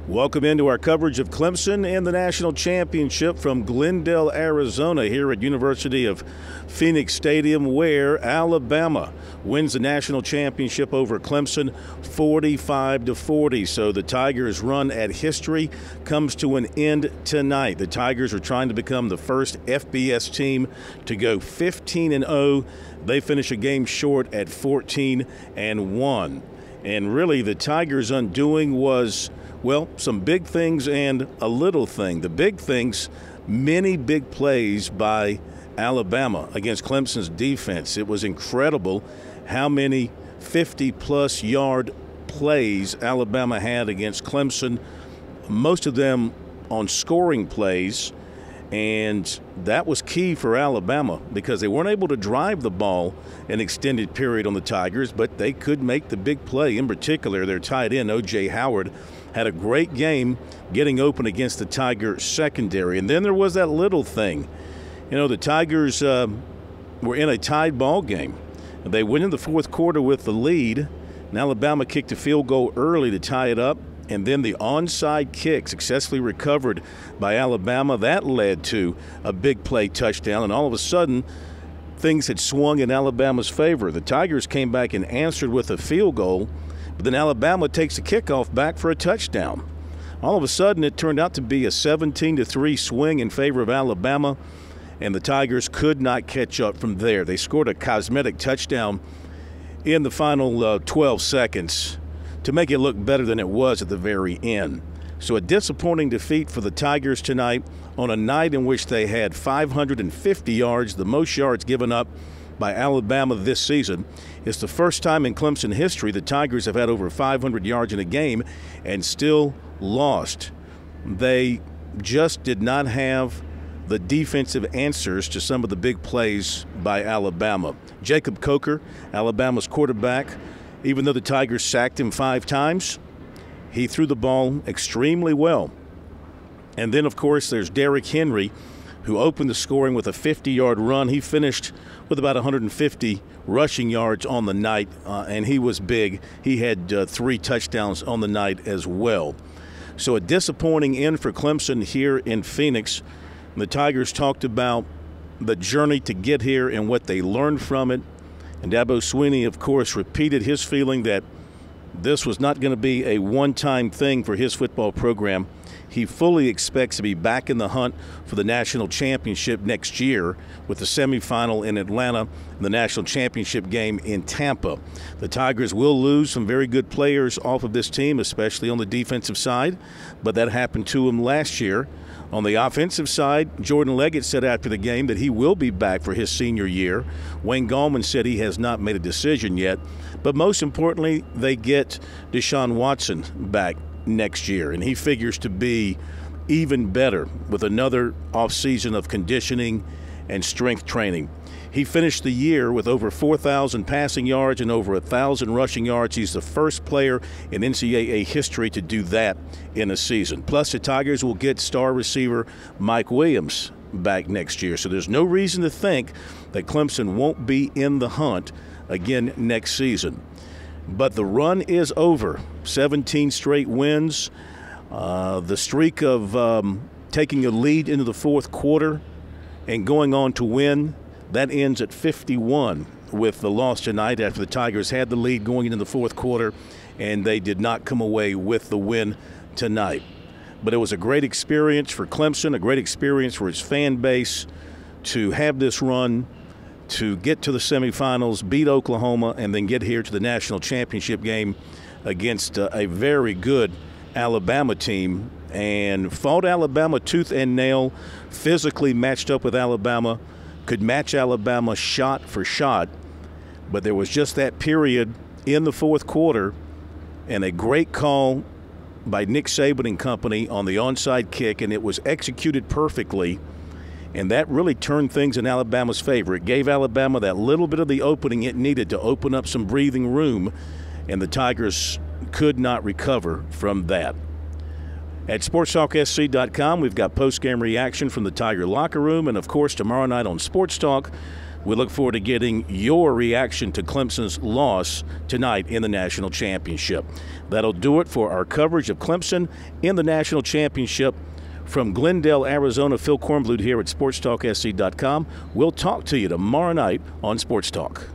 Welcome into our coverage of Clemson and the national championship from Glendale, Arizona, here at University of Phoenix Stadium, where Alabama wins the national championship over Clemson 45-40. So the Tigers' run at history comes to an end tonight. The Tigers are trying to become the first FBS team to go 15-0. They finish a game short at 14-1. And really, the Tigers' undoing was, well, some big things and a little thing. The big things, many big plays by Alabama against Clemson's defense. It was incredible how many 50-plus yard plays Alabama had against Clemson, most of them on scoring plays. And that was key for Alabama because they weren't able to drive the ball an extended period on the Tigers, but they could make the big play. In particular, their tight end, O.J. Howard, had a great game getting open against the Tiger secondary. And then there was that little thing. You know, the Tigers were in a tied ball game. They went in the fourth quarter with the lead, and Alabama kicked a field goal early to tie it up. And then the onside kick successfully recovered by Alabama. That led to a big play touchdown, and all of a sudden things had swung in Alabama's favor. The Tigers came back and answered with a field goal, but then Alabama takes the kickoff back for a touchdown. All of a sudden it turned out to be a 17-3 swing in favor of Alabama, and the Tigers could not catch up from there. They scored a cosmetic touchdown in the final 12 seconds to make it look better than it was at the very end. So a disappointing defeat for the Tigers tonight on a night in which they had 550 yards, the most yards given up by Alabama this season. It's the first time in Clemson history the Tigers have had over 500 yards in a game and still lost. They just did not have the defensive answers to some of the big plays by Alabama. Jacob Coker, Alabama's quarterback, even though the Tigers sacked him 5 times, he threw the ball extremely well. And then, of course, there's Derrick Henry, who opened the scoring with a 50-yard run. He finished with about 150 rushing yards on the night, and he was big. He had 3 touchdowns on the night as well. So a disappointing end for Clemson here in Phoenix. The Tigers talked about the journey to get here and what they learned from it. And Dabo Swinney, of course, repeated his feeling that this was not going to be a one-time thing for his football program. He fully expects to be back in the hunt for the national championship next year with the semifinal in Atlanta and the national championship game in Tampa. The Tigers will lose some very good players off of this team, especially on the defensive side, but that happened to him last year. On the offensive side, Jordan Leggett said after the game that he will be back for his senior year. Wayne Gallman said he has not made a decision yet. But most importantly, they get Deshaun Watson back next year, and he figures to be even better with another offseason of conditioning and strength training. He finished the year with over 4,000 passing yards and over 1,000 rushing yards. He's the first player in NCAA history to do that in a season. Plus, the Tigers will get star receiver Mike Williams back next year. So there's no reason to think that Clemson won't be in the hunt again next season. But the run is over. 17 straight wins. The streak of taking a lead into the fourth quarter and going on to win, that ends at 51 with the loss tonight after the Tigers had the lead going into the fourth quarter, and they did not come away with the win tonight. But it was a great experience for Clemson, a great experience for its fan base to have this run, to get to the semifinals, beat Oklahoma, and then get here to the national championship game against a very good Alabama team, and fought Alabama tooth and nail, physically matched up with Alabama, could match Alabama shot for shot. But there was just that period in the fourth quarter and a great call by Nick Saban and company on the onside kick, and it was executed perfectly. And that really turned things in Alabama's favor. It gave Alabama that little bit of the opening it needed to open up some breathing room, and the Tigers could not recover from that. At SportsTalkSC.com, we've got post-game reaction from the Tiger locker room, and, of course, tomorrow night on Sports Talk, We look forward to getting your reaction to Clemson's loss tonight in the national championship. That'll do it for our coverage of Clemson in the national championship. From Glendale, Arizona, Phil Kornblut here at SportsTalkSC.com. We'll talk to you tomorrow night on Sports Talk.